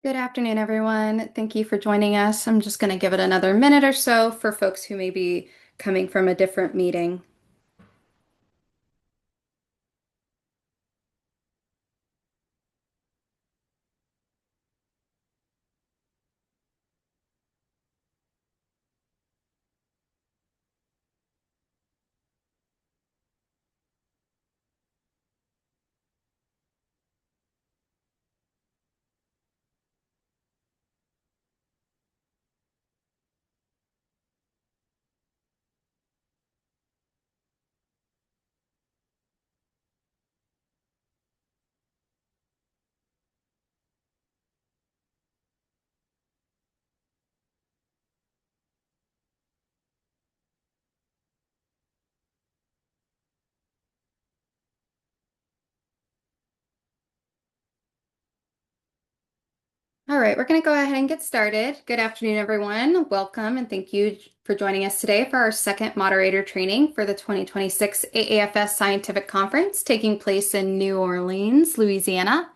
Good afternoon, everyone. Thank you for joining us. I'm just going to give it another minute or so for folks who may be coming from a different meeting. All right, we're going to go ahead and get started. Good afternoon, everyone. Welcome and thank you for joining us today for our second moderator training for the 2026 AAFS Scientific Conference taking place in New Orleans, Louisiana.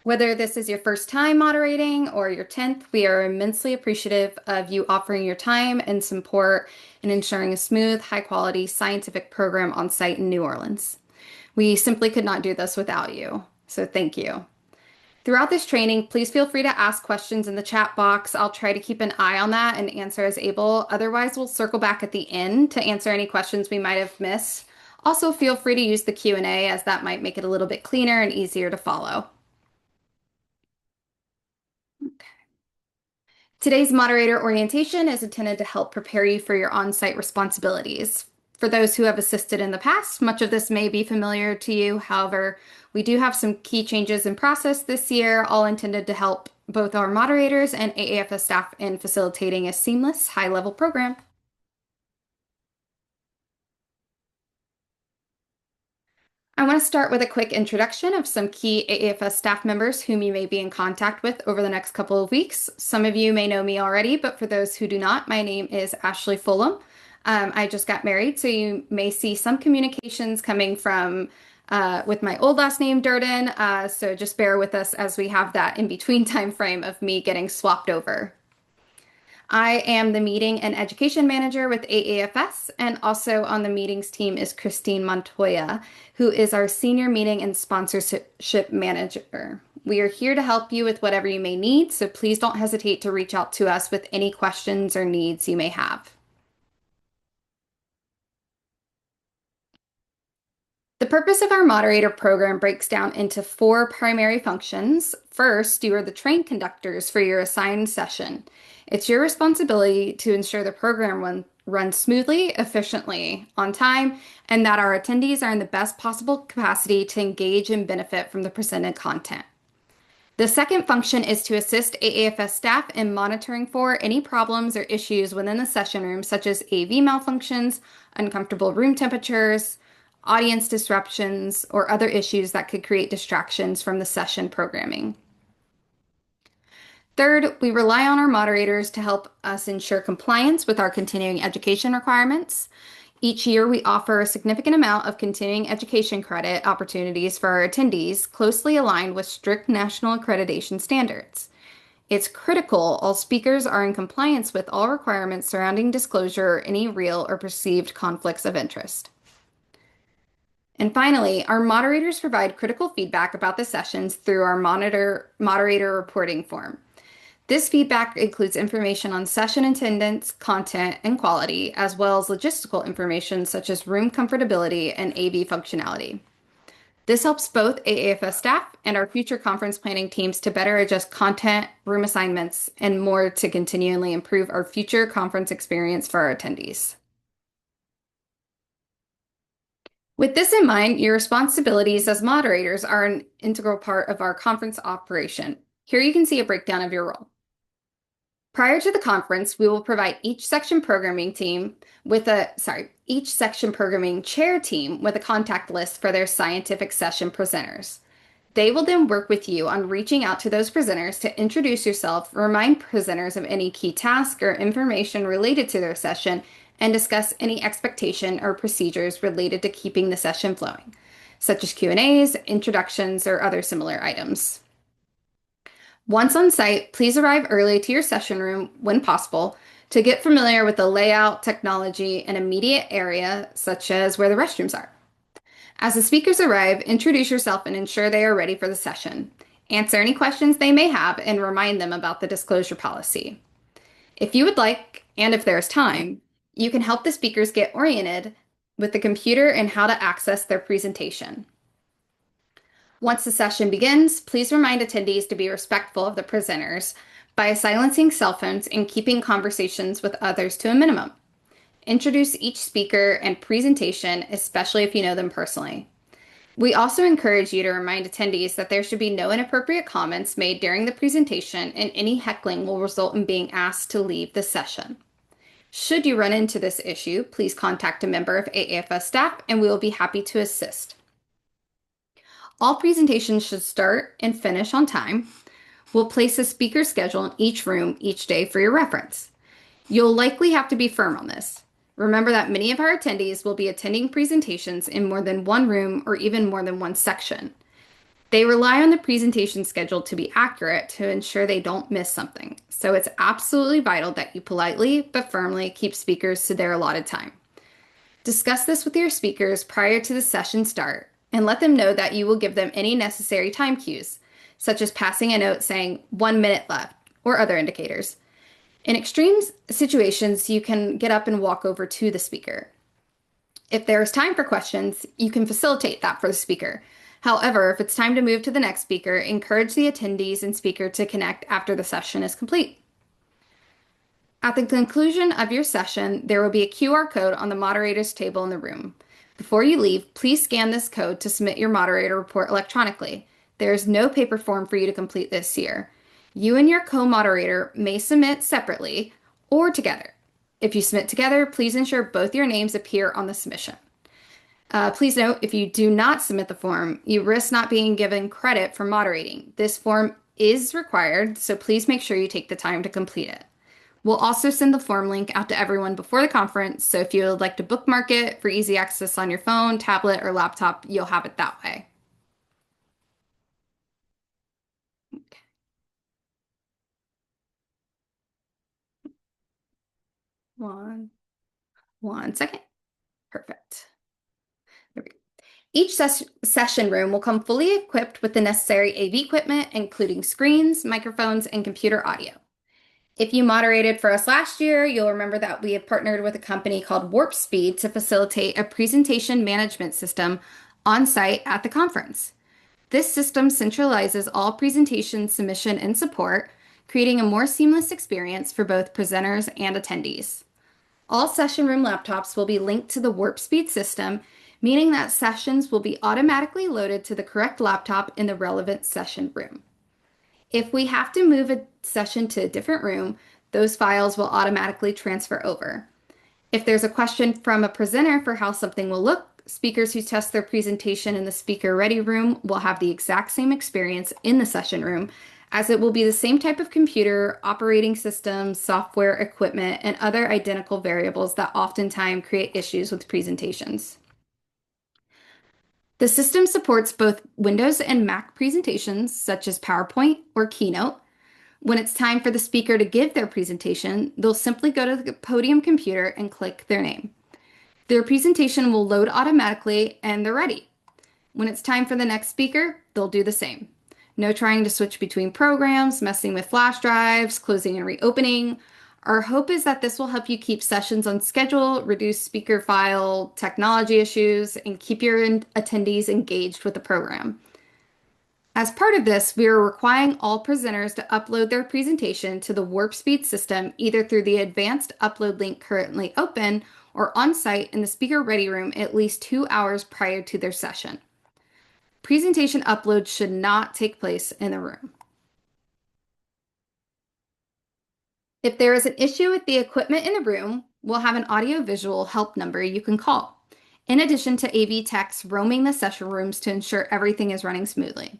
Whether this is your first time moderating or your 10th, we are immensely appreciative of you offering your time and support in ensuring a smooth, high quality scientific program on site in New Orleans. We simply could not do this without you, so thank you. Throughout this training, please feel free to ask questions in the chat box. I'll try to keep an eye on that and answer as able. Otherwise, we'll circle back at the end to answer any questions we might have missed. Also, feel free to use the Q&A as that might make it a little bit cleaner and easier to follow. Today's moderator orientation is intended to help prepare you for your on-site responsibilities. For those who have assisted in the past, much of this may be familiar to you. However, we do have some key changes in process this year, all intended to help both our moderators and AAFS staff in facilitating a seamless, high-level program. I want to start with a quick introduction of some key AAFS staff members whom you may be in contact with over the next couple of weeks. Some of you may know me already, but for those who do not, my name is Ashley Fulham. I just got married, so you may see some communications coming from with my old last name, Durden. So just bear with us as we have that in between time frame of me getting swapped over. I am the meeting and education manager with AAFS, and also on the meetings team is Christine Montoya, who is our senior meeting and sponsorship manager. We are here to help you with whatever you may need, so please don't hesitate to reach out to us with any questions or needs you may have. The purpose of our moderator program breaks down into four primary functions. First, you are the train conductors for your assigned session. It's your responsibility to ensure the program runs smoothly, efficiently, on time, and that our attendees are in the best possible capacity to engage and benefit from the presented content. The second function is to assist AAFS staff in monitoring for any problems or issues within the session room, such as AV malfunctions, uncomfortable room temperatures, audience disruptions, or other issues that could create distractions from the session programming. Third, we rely on our moderators to help us ensure compliance with our continuing education requirements. Each year, we offer a significant amount of continuing education credit opportunities for our attendees, closely aligned with strict national accreditation standards. It's critical all speakers are in compliance with all requirements surrounding disclosure or any real or perceived conflicts of interest. And finally, our moderators provide critical feedback about the sessions through our moderator reporting form. This feedback includes information on session attendance, content, and quality, as well as logistical information such as room comfortability and AV functionality. This helps both AAFS staff and our future conference planning teams to better adjust content, room assignments, and more to continually improve our future conference experience for our attendees. With this in mind, your responsibilities as moderators are an integral part of our conference operation. Here you can see a breakdown of your role. Prior to the conference, we will provide each section programming chair team with a contact list for their scientific session presenters. They will then work with you on reaching out to those presenters to introduce yourself, remind presenters of any key task or information related to their session, and discuss any expectation or procedures related to keeping the session flowing, such as Q&As, introductions, or other similar items. Once on site, please arrive early to your session room when possible to get familiar with the layout, technology, and immediate area, such as where the restrooms are. As the speakers arrive, introduce yourself and ensure they are ready for the session. Answer any questions they may have and remind them about the disclosure policy. If you would like, and if there's time, you can help the speakers get oriented with the computer and how to access their presentation. Once the session begins, please remind attendees to be respectful of the presenters by silencing cell phones and keeping conversations with others to a minimum. Introduce each speaker and presentation, especially if you know them personally. We also encourage you to remind attendees that there should be no inappropriate comments made during the presentation, and any heckling will result in being asked to leave the session. Should you run into this issue, please contact a member of AAFS staff and we will be happy to assist. All presentations should start and finish on time. We'll place a speaker schedule in each room each day for your reference. You'll likely have to be firm on this. Remember that many of our attendees will be attending presentations in more than one room or even more than one section. They rely on the presentation schedule to be accurate to ensure they don't miss something. So it's absolutely vital that you politely but firmly keep speakers to their allotted time. Discuss this with your speakers prior to the session start and let them know that you will give them any necessary time cues, such as passing a note saying 1 minute left or other indicators. In extreme situations, you can get up and walk over to the speaker. If there is time for questions, you can facilitate that for the speaker. However, if it's time to move to the next speaker, encourage the attendees and speaker to connect after the session is complete. At the conclusion of your session, there will be a QR code on the moderator's table in the room. Before you leave, please scan this code to submit your moderator report electronically. There is no paper form for you to complete this year. You and your co-moderator may submit separately or together. If you submit together, please ensure both your names appear on the submission. Please note, if you do not submit the form, you risk not being given credit for moderating. This form is required, so please make sure you take the time to complete it. We'll also send the form link out to everyone before the conference, so if you would like to bookmark it for easy access on your phone, tablet, or laptop, you'll have it that way. Okay. One second. Perfect. There we go. Each session room will come fully equipped with the necessary AV equipment, including screens, microphones, and computer audio. If you moderated for us last year, you'll remember that we have partnered with a company called Warp Speed to facilitate a presentation management system on site at the conference. This system centralizes all presentation submission and support, creating a more seamless experience for both presenters and attendees. All session room laptops will be linked to the Warp Speed system, meaning that sessions will be automatically loaded to the correct laptop in the relevant session room. If we have to move a session to a different room, those files will automatically transfer over. If there's a question from a presenter for how something will look, speakers who test their presentation in the speaker ready room will have the exact same experience in the session room, as it will be the same type of computer, operating systems, software, equipment, and other identical variables that oftentimes create issues with presentations. The system supports both Windows and Mac presentations, such as PowerPoint or Keynote. When it's time for the speaker to give their presentation, they'll simply go to the podium computer and click their name. Their presentation will load automatically and they're ready. When it's time for the next speaker, they'll do the same. No trying to switch between programs, messing with flash drives, closing and reopening. Our hope is that this will help you keep sessions on schedule, reduce speaker file technology issues, and keep your attendees engaged with the program. As part of this, we are requiring all presenters to upload their presentation to the Warp Speed system either through the advanced upload link currently open or on-site in the speaker ready room at least 2 hours prior to their session. Presentation upload should not take place in the room. If there is an issue with the equipment in the room, we'll have an audio-visual help number you can call, in addition to AV techs roaming the session rooms to ensure everything is running smoothly.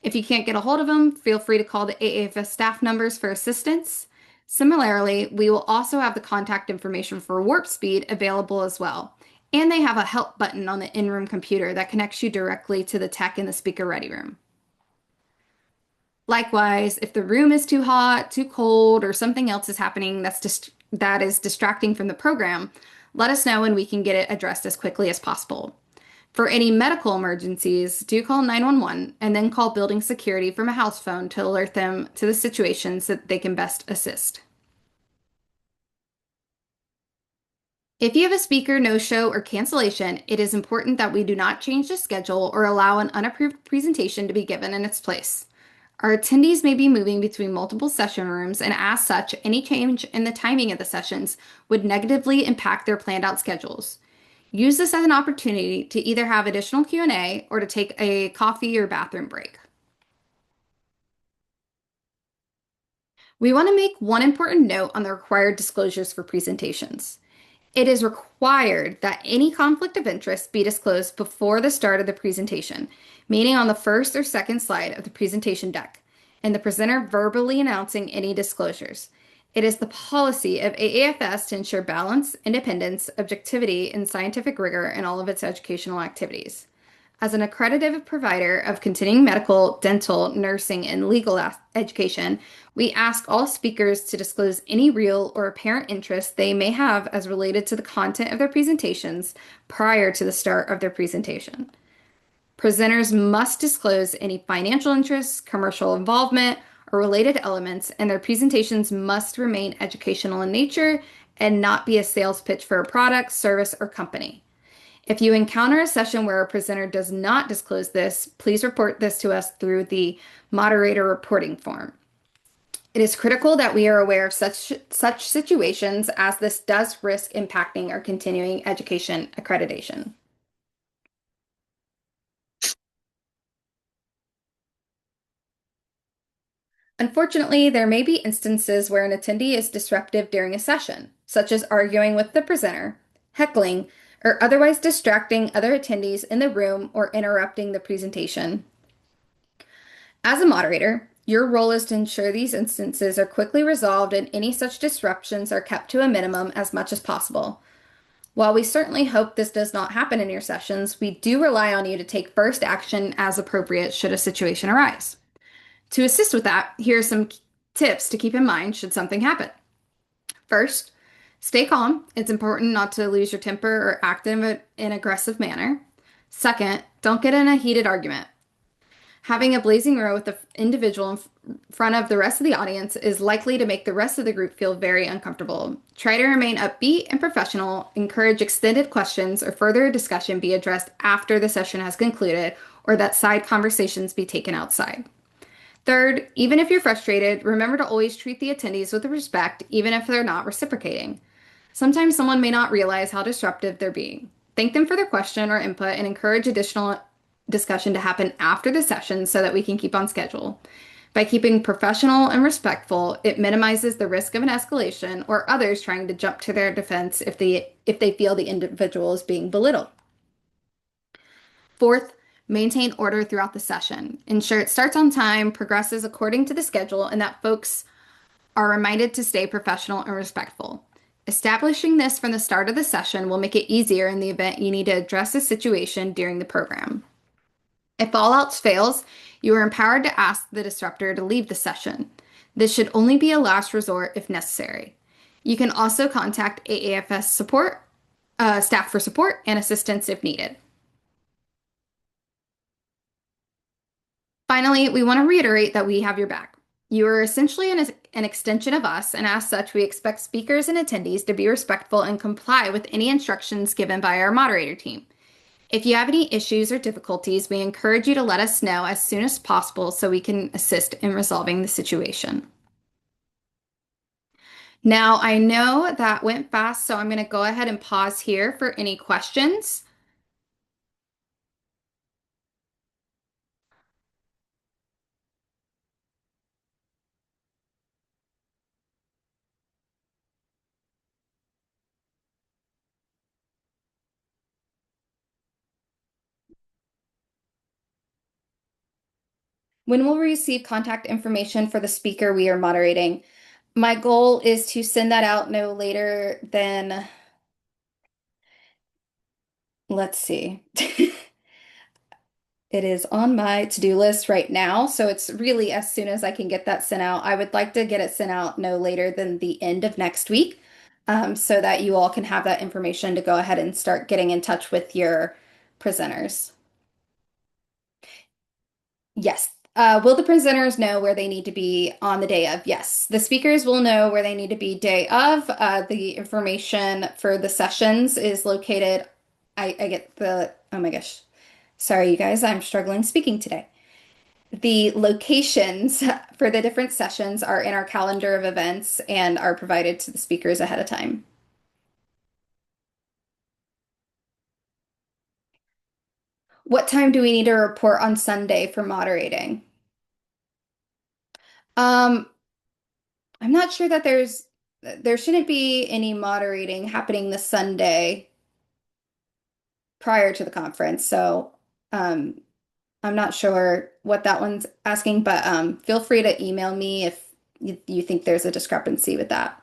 If you can't get a hold of them, feel free to call the AAFS staff numbers for assistance. Similarly, we will also have the contact information for Warp Speed available as well, and they have a help button on the in-room computer that connects you directly to the tech in the speaker ready room. Likewise, if the room is too hot, too cold, or something else is happening that is distracting from the program, let us know and we can get it addressed as quickly as possible. For any medical emergencies, do call 911 and then call building security from a house phone to alert them to the situation so that they can best assist. If you have a speaker no-show or cancellation, it is important that we do not change the schedule or allow an unapproved presentation to be given in its place. Our attendees may be moving between multiple session rooms, and as such, any change in the timing of the sessions would negatively impact their planned out schedules. Use this as an opportunity to either have additional Q&A or to take a coffee or bathroom break. We want to make one important note on the required disclosures for presentations. It is required that any conflict of interest be disclosed before the start of the presentation, meaning on the first or second slide of the presentation deck, and the presenter verbally announcing any disclosures. It is the policy of AAFS to ensure balance, independence, objectivity, and scientific rigor in all of its educational activities. As an accredited provider of continuing medical, dental, nursing, and legal education, we ask all speakers to disclose any real or apparent interest they may have as related to the content of their presentations prior to the start of their presentation. Presenters must disclose any financial interests, commercial involvement, or related elements, and their presentations must remain educational in nature and not be a sales pitch for a product, service, or company. If you encounter a session where a presenter does not disclose this, please report this to us through the moderator reporting form. It is critical that we are aware of such situations, as this does risk impacting our continuing education accreditation. Unfortunately, there may be instances where an attendee is disruptive during a session, such as arguing with the presenter, heckling, or otherwise distracting other attendees in the room or interrupting the presentation. As a moderator, your role is to ensure these instances are quickly resolved and any such disruptions are kept to a minimum as much as possible. While we certainly hope this does not happen in your sessions, we do rely on you to take first action as appropriate should a situation arise. To assist with that, here are some tips to keep in mind should something happen. First, stay calm. It's important not to lose your temper or act in an aggressive manner. Second, don't get in a heated argument. Having a blazing row with the individual in front of the rest of the audience is likely to make the rest of the group feel very uncomfortable. Try to remain upbeat and professional. Encourage extended questions or further discussion be addressed after the session has concluded, or that side conversations be taken outside. Third, even if you're frustrated, remember to always treat the attendees with respect, even if they're not reciprocating. Sometimes someone may not realize how disruptive they're being. Thank them for their question or input and encourage additional discussion to happen after the session so that we can keep on schedule. By keeping professional and respectful, it minimizes the risk of an escalation or others trying to jump to their defense if they feel the individual is being belittled. Fourth, maintain order throughout the session. Ensure it starts on time, progresses according to the schedule, and that folks are reminded to stay professional and respectful. Establishing this from the start of the session will make it easier in the event you need to address a situation during the program. If all else fails, you are empowered to ask the disruptor to leave the session. This should only be a last resort if necessary. You can also contact AAFS staff for support and assistance if needed. Finally, we want to reiterate that we have your back. You are essentially an extension of us, and as such, we expect speakers and attendees to be respectful and comply with any instructions given by our moderator team. If you have any issues or difficulties, we encourage you to let us know as soon as possible so we can assist in resolving the situation. Now, I know that went fast, so I'm going to go ahead and pause here for any questions. When will we receive contact information for the speaker we are moderating? My goal is to send that out no later than, let's see. It is on my to-do list right now, so it's really as soon as I can get that sent out. I would like to get it sent out no later than the end of next week, so that you all can have that information to go ahead and start getting in touch with your presenters. Yes. Will the presenters know where they need to be on the day of? Yes. The speakers will know where they need to be day of. The information for the sessions is located. I get the, oh my gosh. Sorry, you guys, I'm struggling speaking today. The locations for the different sessions are in our calendar of events and are provided to the speakers ahead of time. What time do we need to report on Sunday for moderating? Um, I'm not sure that there shouldn't be any moderating happening this Sunday prior to the conference. So, um, I'm not sure what that one's asking, but feel free to email me if you think there's a discrepancy with that.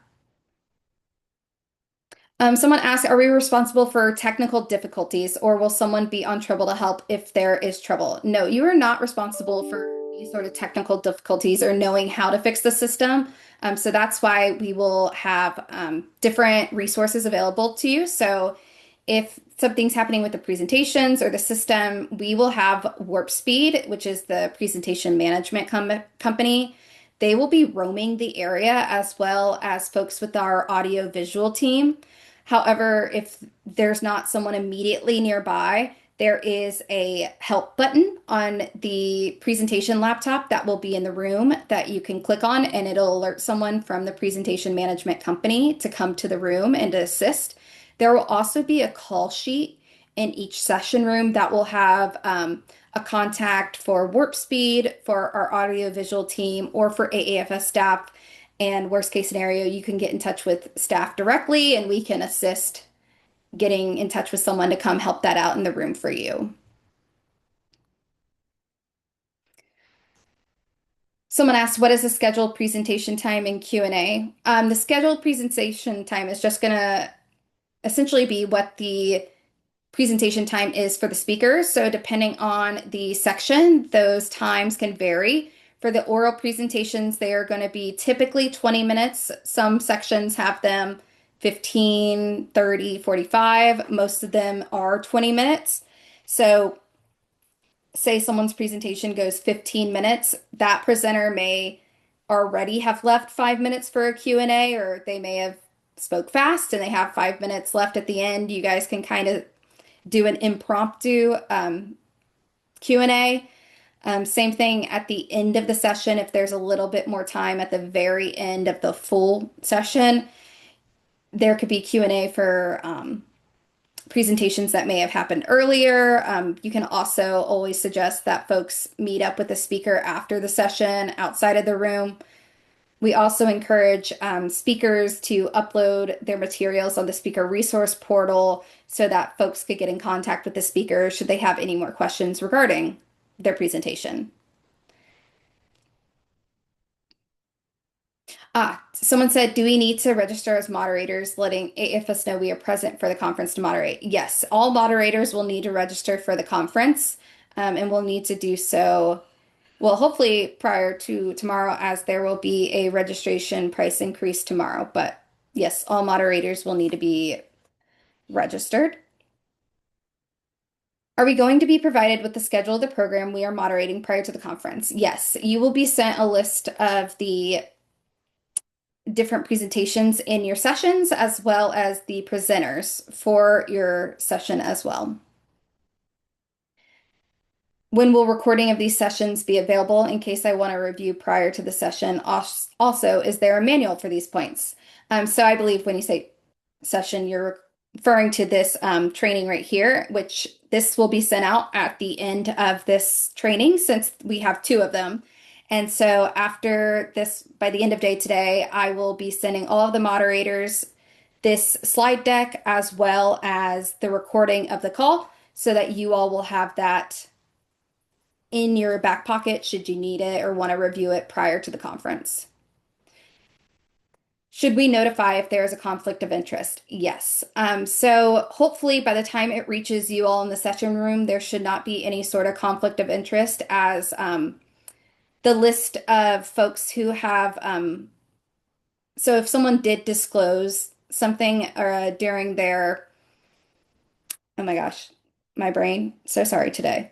Someone asked, are we responsible for technical difficulties or will someone be on trouble to help if there is trouble? No, you are not responsible for any sort of technical difficulties or knowing how to fix the system. So that's why we will have different resources available to you. So if something's happening with the presentations or the system, we will have Warp Speed, which is the presentation management company. They will be roaming the area as well as folks with our audio visual team. However, if there's not someone immediately nearby, there is a help button on the presentation laptop that will be in the room that you can click on, and it'll alert someone from the presentation management company to come to the room and to assist. There will also be a call sheet in each session room that will have a contact for Warp Speed, for our audiovisual team, or for AAFS staff. And worst case scenario, you can get in touch with staff directly and we can assist getting in touch with someone to come help that out in the room for you. Someone asked, what is the scheduled presentation time in Q&A? The scheduled presentation time is just going to essentially be what the presentation time is for the speakers. So depending on the section, those times can vary. For the oral presentations, they are going to be typically 20 minutes. Some sections have them 15, 30, 45. Most of them are 20 minutes. So say someone's presentation goes 15 minutes, that presenter may already have left 5 minutes for a Q&A, or they may have spoke fast and they have 5 minutes left at the end. You guys can kind of do an impromptu Q&A. Same thing at the end of the session. If there's a little bit more time at the very end of the full session, there could be Q&A for presentations that may have happened earlier. You can also always suggest that folks meet up with the speaker after the session outside of the room. We also encourage speakers to upload their materials on the speaker resource portal so that folks could get in contact with the speaker should they have any more questions regarding their presentation. Someone said, do we need to register as moderators, letting AFS know we are present for the conference to moderate? Yes, all moderators will need to register for the conference, and will need to do so, well, hopefully prior to tomorrow, as there will be a registration price increase tomorrow. But yes, all moderators will need to be registered. Are we going to be provided with the schedule of the program we are moderating prior to the conference? Yes, you will be sent a list of the different presentations in your sessions as well as the presenters for your session as well. When will recording of these sessions be available in case I want to review prior to the session? Also, is there a manual for these points? So I believe when you say session, you're referring to this training right here, which this will be sent out at the end of this training since we have two of them. And so after this, by the end of day today, I will be sending all of the moderators this slide deck as well as the recording of the call so that you all will have that in your back pocket should you need it or want to review it prior to the conference. Should we notify if there is a conflict of interest? Yes. So hopefully by the time it reaches you all in the session room, there should not be any sort of conflict of interest as the list of folks who have, so if someone did disclose something during their, oh my gosh, my brain, so sorry today.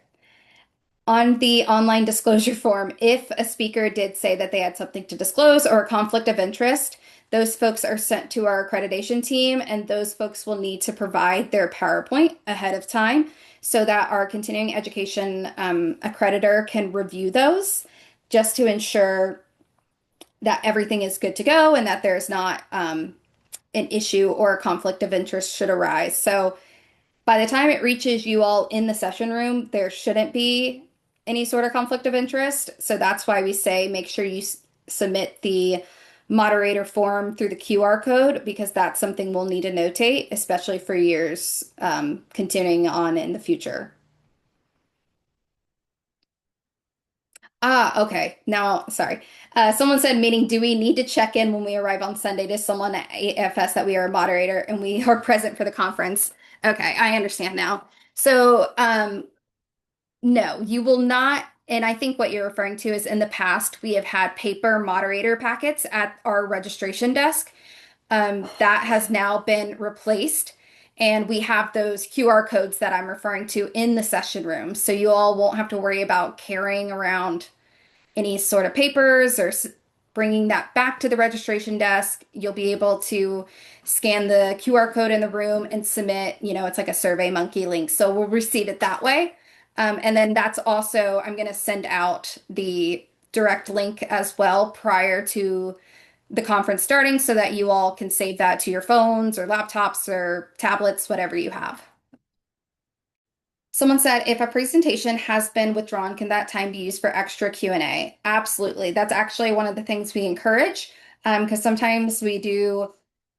On the online disclosure form, if a speaker did say that they had something to disclose or a conflict of interest, those folks are sent to our accreditation team, and those folks will need to provide their PowerPoint ahead of time so that our continuing education accreditor can review those just to ensure that everything is good to go and that there's not an issue or a conflict of interest should arise. So by the time it reaches you all in the session room, there shouldn't be any sort of conflict of interest. So that's why we say make sure you submit the moderator form through the QR code because that's something we'll need to notate, especially for years continuing on in the future. Ah, okay. Now, sorry. Someone said, meaning, do we need to check in when we arrive on Sunday to someone at AFS that we are a moderator and we are present for the conference? Okay, I understand now. So, no, you will not. And I think what you're referring to is in the past, we have had paper moderator packets at our registration desk. That has now been replaced. And we have those QR codes that I'm referring to in the session room. So you all won't have to worry about carrying around any sort of papers or bringing that back to the registration desk. You'll be able to scan the QR code in the room and submit, it's like a Survey Monkey link. So we'll receive it that way. And then that's also, I'm going to send out the direct link as well prior to the conference starting so that you all can save that to your phones or laptops or tablets, whatever you have. Someone said, if a presentation has been withdrawn, can that time be used for extra Q&A? Absolutely. That's actually one of the things we encourage because sometimes we do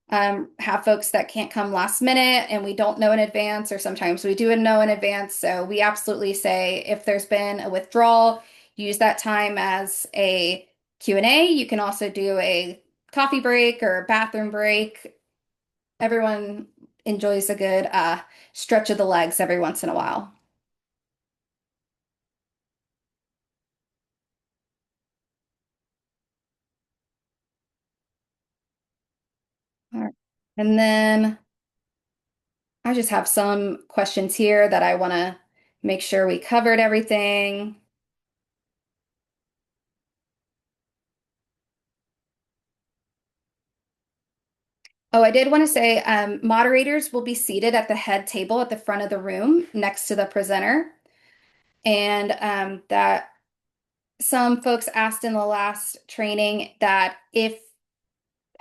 have folks that can't come last minute and we don't know in advance, or sometimes we do know in advance. So we absolutely say if there's been a withdrawal, use that time as a Q&A. You can also do a coffee break or bathroom break. Everyone enjoys a good stretch of the legs every once in a while. All right. And then I just have some questions here that I want to make sure we covered everything. Oh, I did want to say moderators will be seated at the head table at the front of the room next to the presenter. And that some folks asked in the last training that if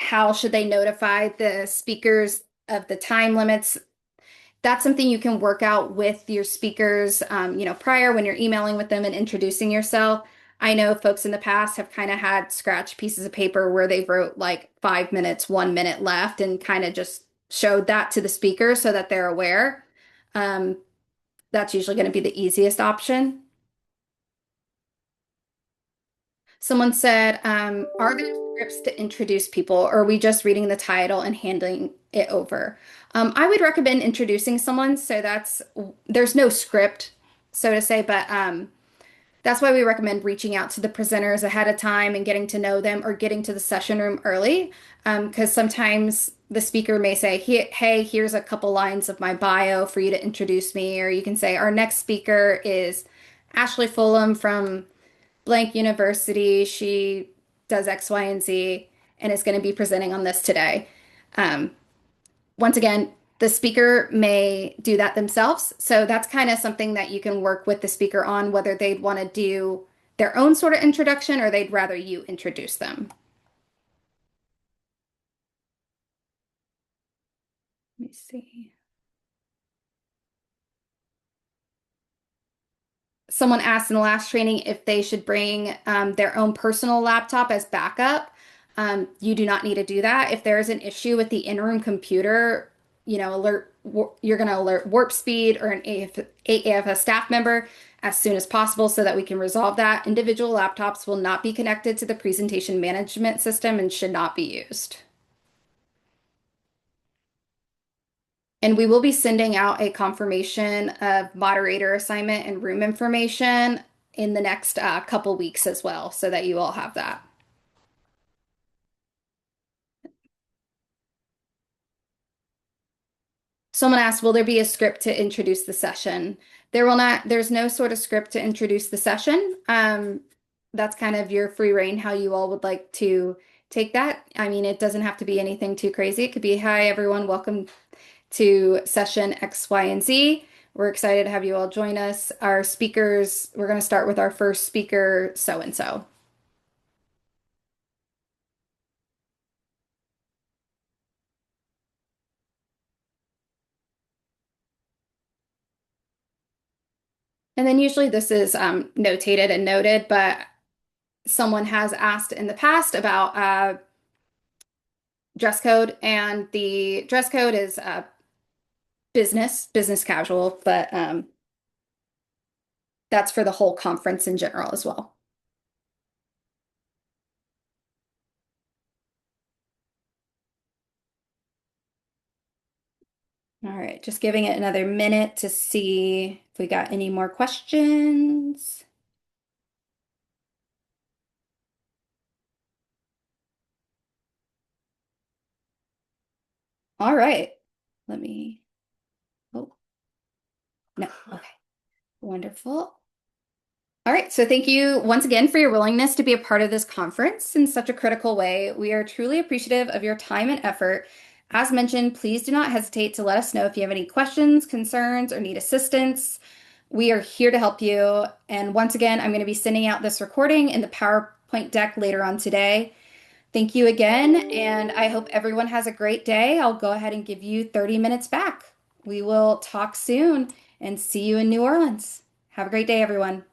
how should they notify the speakers of the time limits. That's something you can work out with your speakers, prior when you're emailing with them and introducing yourself. I know folks in the past have kind of had scratch pieces of paper where they wrote like 5 minutes, 1 minute left, and kind of just showed that to the speaker so that they're aware. Um, that's usually going to be the easiest option. Someone said, are there scripts to introduce people, or are we just reading the title and handing it over? I would recommend introducing someone, so there's no script, so to say, but that's why we recommend reaching out to the presenters ahead of time and getting to know them or getting to the session room early. Because sometimes the speaker may say, hey, here's a couple lines of my bio for you to introduce me. Or you can say, our next speaker is Ashley Fulham from blank university. She does X, Y, and Z and is going to be presenting on this today. Um, Once again, the speaker may do that themselves. So that's kind of something that you can work with the speaker on, whether they'd want to do their own sort of introduction or they'd rather you introduce them. Let me see. Someone asked in the last training if they should bring their own personal laptop as backup. You do not need to do that. If there is an issue with the in-room computer, you're going to alert Warp Speed or an AAFS staff member as soon as possible so that we can resolve that. Individual laptops will not be connected to the presentation management system and should not be used. And we will be sending out a confirmation of moderator assignment and room information in the next couple weeks as well, so that you all have that. Someone asked, will there be a script to introduce the session? There will not, there's no sort of script to introduce the session. That's kind of your free reign, how you all would like to take that. I mean, it doesn't have to be anything too crazy. It could be, hi, everyone, welcome to session X, Y, and Z. We're excited to have you all join us. Our speakers, we're going to start with our first speaker, so and so. And then usually this is notated and noted, but someone has asked in the past about dress code, and the dress code is business casual, but that's for the whole conference in general as well. All right, just giving it another minute to see if we got any more questions. All right, let me, oh, no, okay, wonderful. All right, so thank you once again for your willingness to be a part of this conference in such a critical way. We are truly appreciative of your time and effort. As mentioned, please do not hesitate to let us know if you have any questions, concerns, or need assistance. We are here to help you. And once again, I'm going to be sending out this recording in the PowerPoint deck later on today. Thank you again, and I hope everyone has a great day. I'll go ahead and give you 30 minutes back. We will talk soon and see you in New Orleans. Have a great day, everyone.